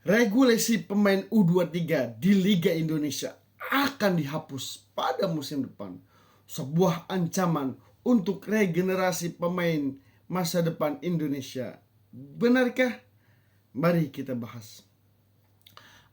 Regulasi pemain U23 di Liga Indonesia akan dihapus pada musim depan. Sebuah ancaman untuk regenerasi pemain masa depan Indonesia. Benarkah? Mari kita bahas.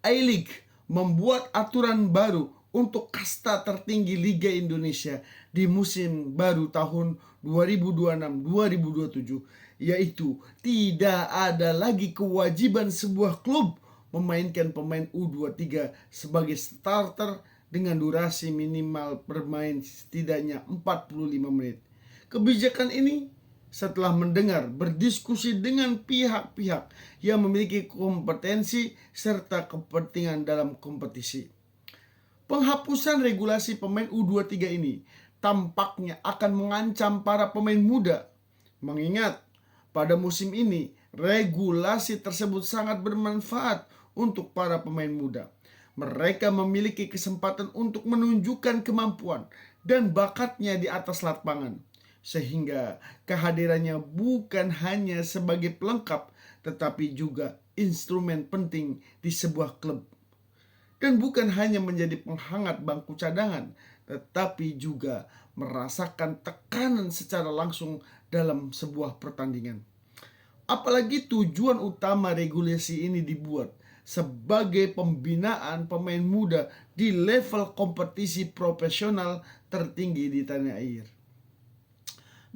I-League membuat aturan baru untuk kasta tertinggi Liga Indonesia di musim baru tahun 2026-2027, yaitu tidak ada lagi kewajiban sebuah klub memainkan pemain U23 sebagai starter dengan durasi minimal bermain setidaknya 45 menit. Kebijakan ini setelah mendengar berdiskusi dengan pihak-pihak yang memiliki kompetensi serta kepentingan dalam kompetisi. Penghapusan regulasi pemain U23 ini tampaknya akan mengancam para pemain muda. Mengingat pada musim ini regulasi tersebut sangat bermanfaat untuk para pemain muda. Mereka memiliki kesempatan untuk menunjukkan kemampuan dan bakatnya di atas lapangan, sehingga kehadirannya bukan hanya sebagai pelengkap tetapi juga instrumen penting di sebuah klub. Dan bukan hanya menjadi penghangat bangku cadangan, tetapi juga merasakan tekanan secara langsung dalam sebuah pertandingan. Apalagi tujuan utama regulasi ini dibuat sebagai pembinaan pemain muda di level kompetisi profesional tertinggi di tanah air.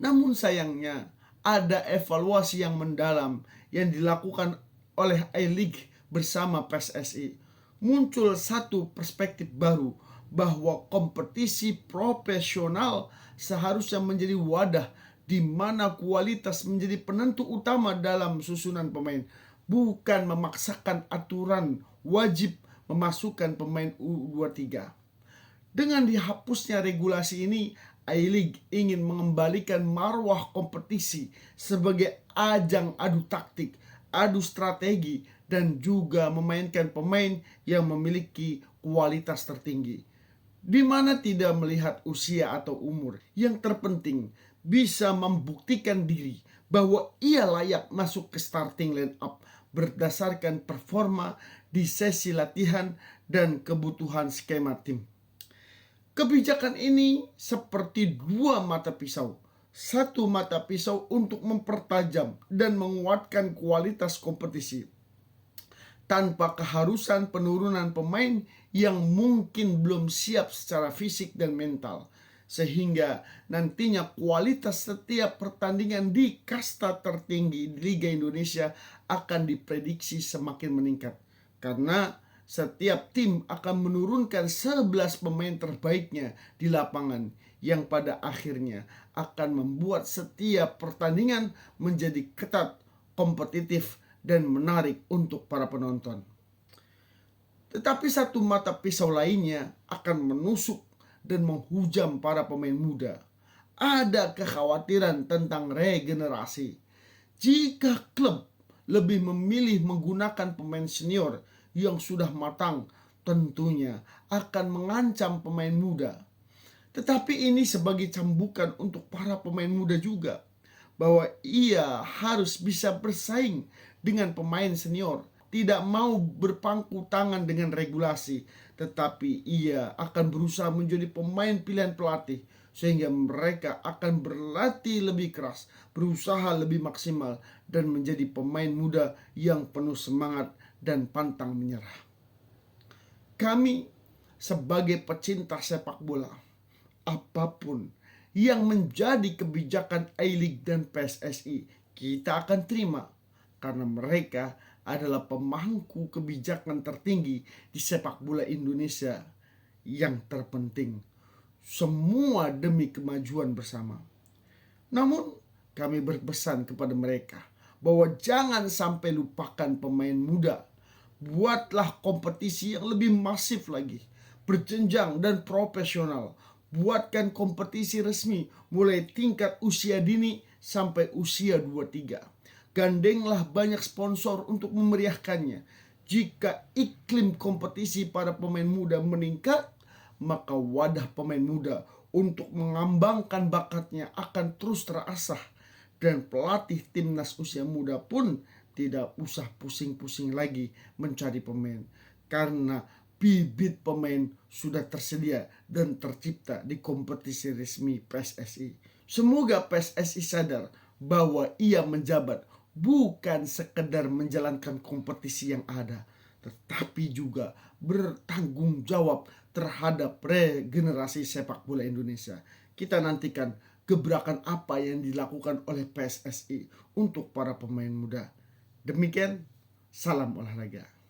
Namun sayangnya ada evaluasi yang mendalam yang dilakukan oleh I-League bersama PSSI. Muncul satu perspektif baru bahwa kompetisi profesional seharusnya menjadi wadah di mana kualitas menjadi penentu utama dalam susunan pemain, bukan memaksakan aturan wajib memasukkan pemain U23. Dengan dihapusnya regulasi ini, I-League ingin mengembalikan marwah kompetisi sebagai ajang adu taktik, adu strategi, dan juga memainkan pemain yang memiliki kualitas tertinggi, di mana tidak melihat usia atau umur. Yang terpenting, bisa membuktikan diri bahwa ia layak masuk ke starting line up berdasarkan performa di sesi latihan dan kebutuhan skema tim. Kebijakan ini seperti dua mata pisau. Satu mata pisau untuk mempertajam dan menguatkan kualitas kompetisi, tanpa keharusan penurunan pemain yang mungkin belum siap secara fisik dan mental, sehingga nantinya kualitas setiap pertandingan di kasta tertinggi di Liga Indonesia akan diprediksi semakin meningkat, karena setiap tim akan menurunkan 11 pemain terbaiknya di lapangan, yang pada akhirnya akan membuat setiap pertandingan menjadi ketat, kompetitif, dan menarik untuk para penonton. Tetapi satu mata pisau lainnya akan menusuk dan menghujam para pemain muda. Ada kekhawatiran tentang regenerasi. Jika klub lebih memilih menggunakan pemain senior yang sudah matang, tentunya akan mengancam pemain muda. Tetapi ini sebagai cambukan untuk para pemain muda juga, bahwa ia harus bisa bersaing dengan pemain senior. Tidak mau berpangku tangan dengan regulasi, tetapi ia akan berusaha menjadi pemain pilihan pelatih, sehingga mereka akan berlatih lebih keras, berusaha lebih maksimal, dan menjadi pemain muda yang penuh semangat dan pantang menyerah. Kami sebagai pecinta sepak bola, apapun yang menjadi kebijakan I-League dan PSSI, kita akan terima, karena mereka adalah pemangku kebijakan tertinggi di sepak bola Indonesia. Yang terpenting, semua demi kemajuan bersama. Namun kami berpesan kepada mereka bahwa jangan sampai lupakan pemain muda. Buatlah kompetisi yang lebih masif lagi, berjenjang dan profesional. Buatkan kompetisi resmi mulai tingkat usia dini sampai usia 23. Gandenglah banyak sponsor untuk memeriahkannya. Jika iklim kompetisi para pemain muda meningkat, maka wadah pemain muda untuk mengembangkan bakatnya akan terus terasah, dan pelatih timnas usia muda pun tidak usah pusing-pusing lagi mencari pemain, karena bibit pemain sudah tersedia dan tercipta di kompetisi resmi PSSI. Semoga PSSI sadar bahwa ia menjabat bukan sekedar menjalankan kompetisi yang ada, tetapi juga bertanggung jawab terhadap regenerasi sepak bola Indonesia. Kita nantikan gebrakan apa yang dilakukan oleh PSSI untuk para pemain muda. Demikian, salam olahraga.